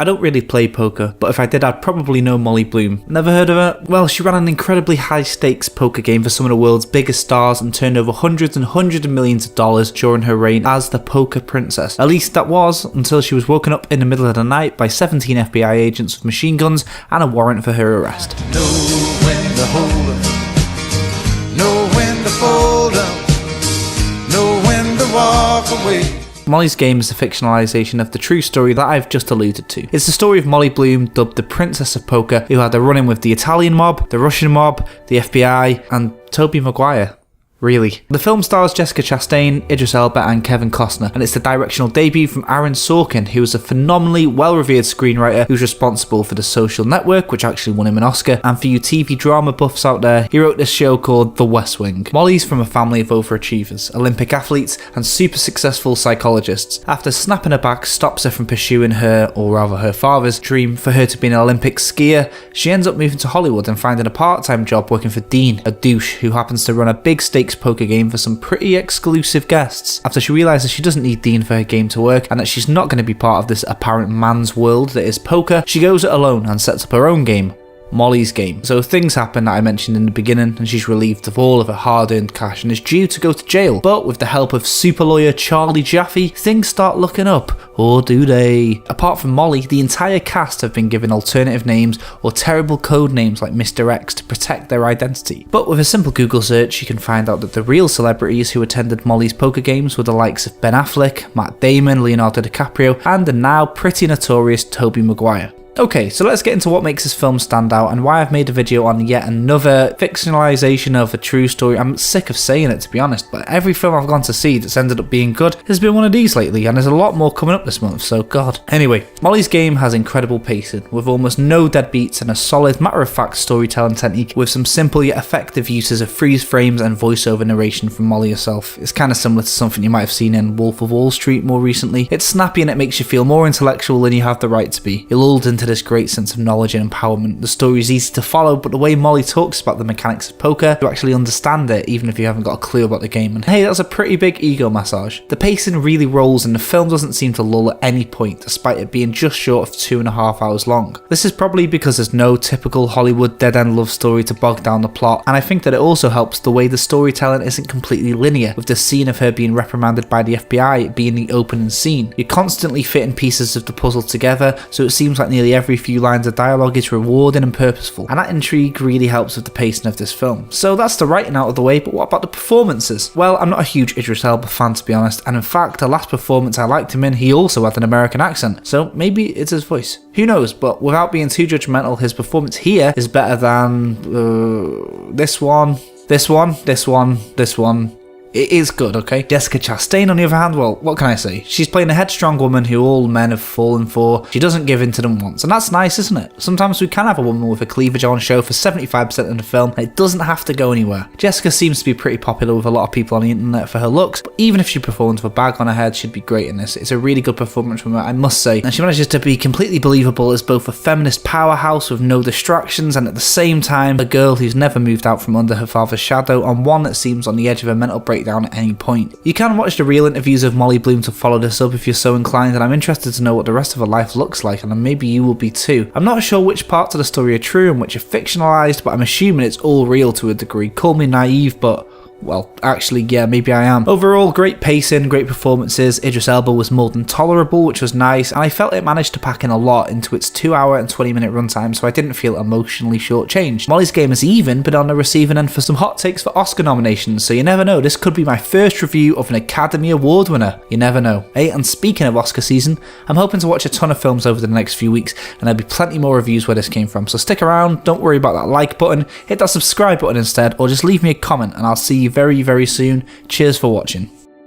I don't really play poker, but if I did, I'd probably know Molly Bloom. Never heard of her? Well, she ran an incredibly high-stakes poker game for some of the world's biggest stars and turned over hundreds and hundreds of millions of dollars during her reign as the poker princess. At least that was, until she was woken up in the middle of the night by 17 FBI agents with machine guns and a warrant for her arrest. Know when to hold up, know when to fold up, know when to walk away. Molly's Game is a fictionalisation of the true story that I've just alluded to. It's the story of Molly Bloom, dubbed the Princess of Poker, who had a run-in with the Italian mob, the Russian mob, the FBI, and Tobey Maguire. Really. The film stars Jessica Chastain, Idris Elba and Kevin Costner, and it's the directional debut from Aaron Sorkin, who is a phenomenally well-revered screenwriter who's responsible for The Social Network, which actually won him an Oscar, and for you TV drama buffs out there, he wrote this show called The West Wing. Molly's from a family of overachievers, Olympic athletes and super successful psychologists. After snapping her back stops her from pursuing her, or rather her father's, dream for her to be an Olympic skier, she ends up moving to Hollywood and finding a part-time job working for Dean, a douche who happens to run a big stakes poker game for some pretty exclusive guests. After she realises she doesn't need Dean for her game to work and that she's not going to be part of this apparent man's world that is poker, she goes it alone and sets up her own game, Molly's Game. So things happen that I mentioned in the beginning and she's relieved of all of her hard-earned cash and is due to go to jail. But with the help of super lawyer Charlie Jaffe, things start looking up. Or do they? Apart from Molly, the entire cast have been given alternative names or terrible code names like Mr. X to protect their identity. But with a simple Google search, you can find out that the real celebrities who attended Molly's poker games were the likes of Ben Affleck, Matt Damon, Leonardo DiCaprio, and the now pretty notorious Tobey Maguire. Okay, so let's get into what makes this film stand out and why I've made a video on yet another fictionalisation of a true story. I'm sick of saying it, to be honest, but every film I've gone to see that's ended up being good has been one of these lately, and there's a lot more coming up this month, so god. Anyway, Molly's Game has incredible pacing, with almost no dead beats and a solid matter-of-fact storytelling technique with some simple yet effective uses of freeze frames and voiceover narration from Molly herself. It's kind of similar to something you might have seen in Wolf of Wall Street more recently. It's snappy and it makes you feel more intellectual than you have the right to be. You're lulled into this great sense of knowledge and empowerment. The story is easy to follow, but the way Molly talks about the mechanics of poker, you actually understand it even if you haven't got a clue about the game, and hey, that's a pretty big ego massage. The pacing really rolls and the film doesn't seem to lull at any point, despite it being just short of 2.5 hours long. This is probably because there's no typical Hollywood dead-end love story to bog down the plot, and I think that it also helps the way the storytelling isn't completely linear, with the scene of her being reprimanded by the FBI being the opening scene. You're constantly fitting pieces of the puzzle together, so it seems like nearly every few lines of dialogue is rewarding and purposeful, and that intrigue really helps with the pacing of this film. So that's the writing out of the way, but what about the performances? Well, I'm not a huge Idris Elba fan, to be honest, and in fact the last performance I liked him in, he also had an American accent, so maybe it's his voice. Who knows, but without being too judgmental, his performance here is better than this one. It is good, okay? Jessica Chastain, on the other hand, well, what can I say? She's playing a headstrong woman who all men have fallen for. She doesn't give in to them once, and that's nice, isn't it? Sometimes we can have a woman with a cleavage on show for 75% of the film, and it doesn't have to go anywhere. Jessica seems to be pretty popular with a lot of people on the internet for her looks, but even if she performed with a bag on her head, she'd be great in this. It's a really good performance from her, I must say, and she manages to be completely believable as both a feminist powerhouse with no distractions, and at the same time, a girl who's never moved out from under her father's shadow, and one that seems on the edge of a mental breakdown at any point. You can watch the real interviews of Molly Bloom to follow this up if you're so inclined, and I'm interested to know what the rest of her life looks like, and maybe you will be too. I'm not sure which parts of the story are true and which are fictionalised, but I'm assuming it's all real to a degree. Call me naive, but well, actually, yeah, maybe I am. Overall, great pacing, great performances. Idris Elba was more than tolerable, which was nice, and I felt it managed to pack in a lot into its 2-hour and 20-minute runtime, so I didn't feel emotionally shortchanged. Molly's Game has even been on the receiving end for some hot takes for Oscar nominations, so you never know, this could be my first review of an Academy Award winner. You never know. Hey, and speaking of Oscar season, I'm hoping to watch a ton of films over the next few weeks, and there'll be plenty more reviews where this came from, so stick around, don't worry about that like button, hit that subscribe button instead, or just leave me a comment, and I'll see you very, very soon. Cheers for watching.